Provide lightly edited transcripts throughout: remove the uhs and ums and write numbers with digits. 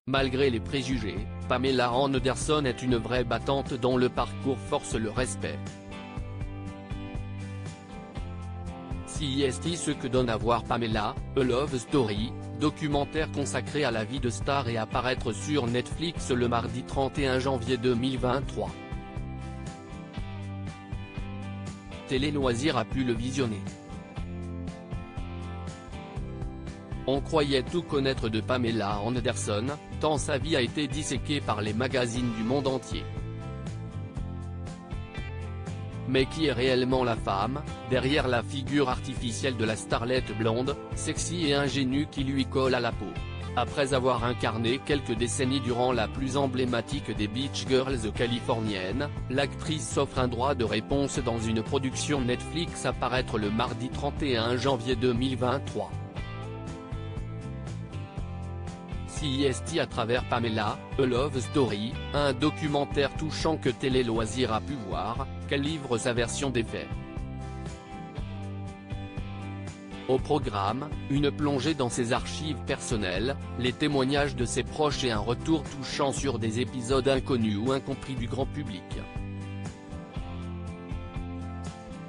Malgré les préjugés, Pamela Anderson est une vraie battante dont le parcours force le respect. CIST Ce que donne à voir Pamela, A Love Story, documentaire consacré à la vie de star et apparaître sur Netflix le mardi 31 janvier 2023. Télé Loisirs a pu le visionner. On croyait tout connaître de Pamela Anderson, tant sa vie a été disséquée par les magazines du monde entier. Mais qui est réellement la femme, derrière la figure artificielle de la starlette blonde, sexy et ingénue qui lui colle à la peau? Après avoir incarné quelques décennies durant la plus emblématique des Beach Girls californiennes, l'actrice s'offre un droit de réponse dans une production Netflix à paraître le mardi 31 janvier 2023. CIST à travers Pamela, A Love Story, un documentaire touchant que Télé Loisirs a pu voir, qu'elle livre sa version des faits. Au programme, une plongée dans ses archives personnelles, les témoignages de ses proches et un retour touchant sur des épisodes inconnus ou incompris du grand public.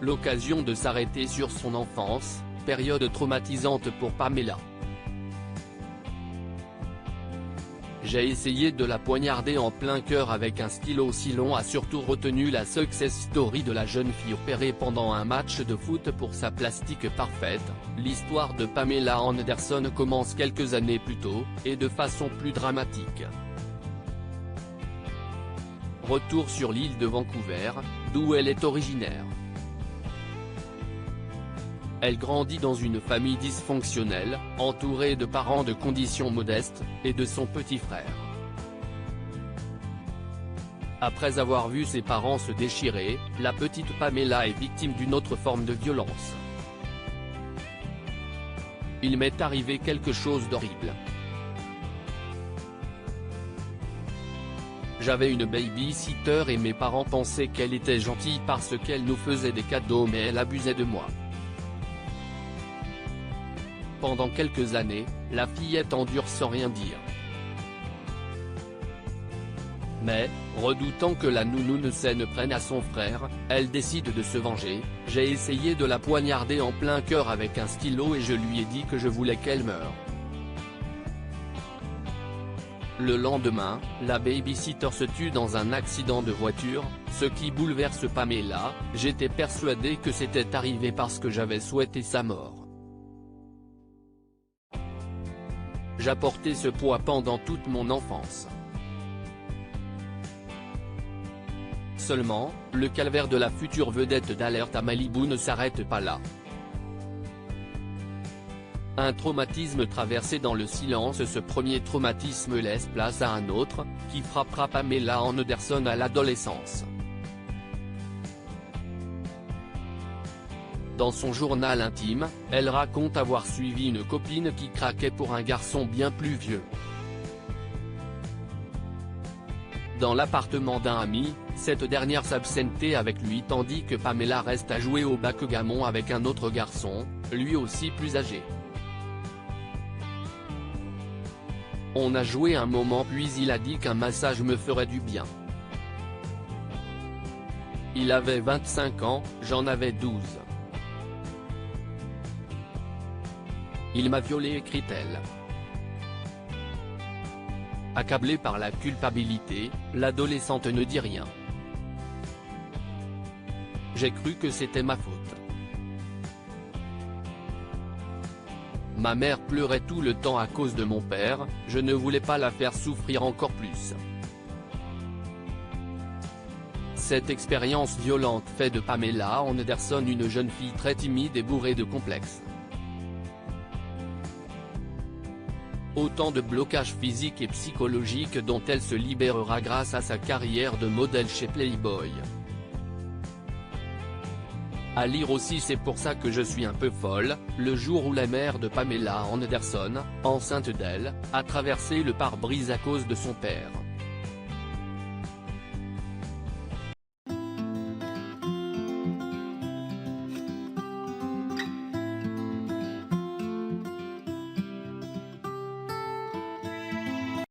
L'occasion de s'arrêter sur son enfance, période traumatisante pour Pamela. J'ai essayé de la poignarder en plein cœur avec un stylo si long a surtout retenu la success story de la jeune fille opérée pendant un match de foot pour sa plastique parfaite. L'histoire de Pamela Anderson commence quelques années plus tôt, et de façon plus dramatique. Retour sur l'île de Vancouver, d'où elle est originaire. Elle grandit dans une famille dysfonctionnelle, entourée de parents de conditions modestes, et de son petit frère. Après avoir vu ses parents se déchirer, la petite Pamela est victime d'une autre forme de violence. Il m'est arrivé quelque chose d'horrible. J'avais une baby-sitter et mes parents pensaient qu'elle était gentille parce qu'elle nous faisait des cadeaux mais elle abusait de moi. Pendant quelques années, la fillette endure sans rien dire. Mais, redoutant que la nounoune saine prenne à son frère, elle décide de se venger. J'ai essayé de la poignarder en plein cœur avec un stylo et je lui ai dit que je voulais qu'elle meure. Le lendemain, la babysitter se tue dans un accident de voiture, ce qui bouleverse Pamela. J'étais persuadé que c'était arrivé parce que j'avais souhaité sa mort. J'apportais ce poids pendant toute mon enfance. Seulement, le calvaire de la future vedette d'Alerte à Malibu ne s'arrête pas là. Un traumatisme traversé dans le silence. Ce premier traumatisme laisse place à un autre, qui frappera Pamela Anderson à l'adolescence. Dans son journal intime, elle raconte avoir suivi une copine qui craquait pour un garçon bien plus vieux. Dans l'appartement d'un ami, cette dernière s'absentait avec lui tandis que Pamela reste à jouer au backgammon avec un autre garçon, lui aussi plus âgé. On a joué un moment puis il a dit qu'un massage me ferait du bien. Il avait 25 ans, j'en avais 12. Il m'a violée, écrit-elle. Accablée par la culpabilité, l'adolescente ne dit rien. J'ai cru que c'était ma faute. Ma mère pleurait tout le temps à cause de mon père, je ne voulais pas la faire souffrir encore plus. Cette expérience violente fait de Pamela Anderson une jeune fille très timide et bourrée de complexes. Autant de blocages physiques et psychologiques dont elle se libérera grâce à sa carrière de modèle chez Playboy. À lire aussi C'est pour ça que je suis un peu folle, le jour où la mère de Pamela Anderson, enceinte d'elle, a traversé le pare-brise à cause de son père.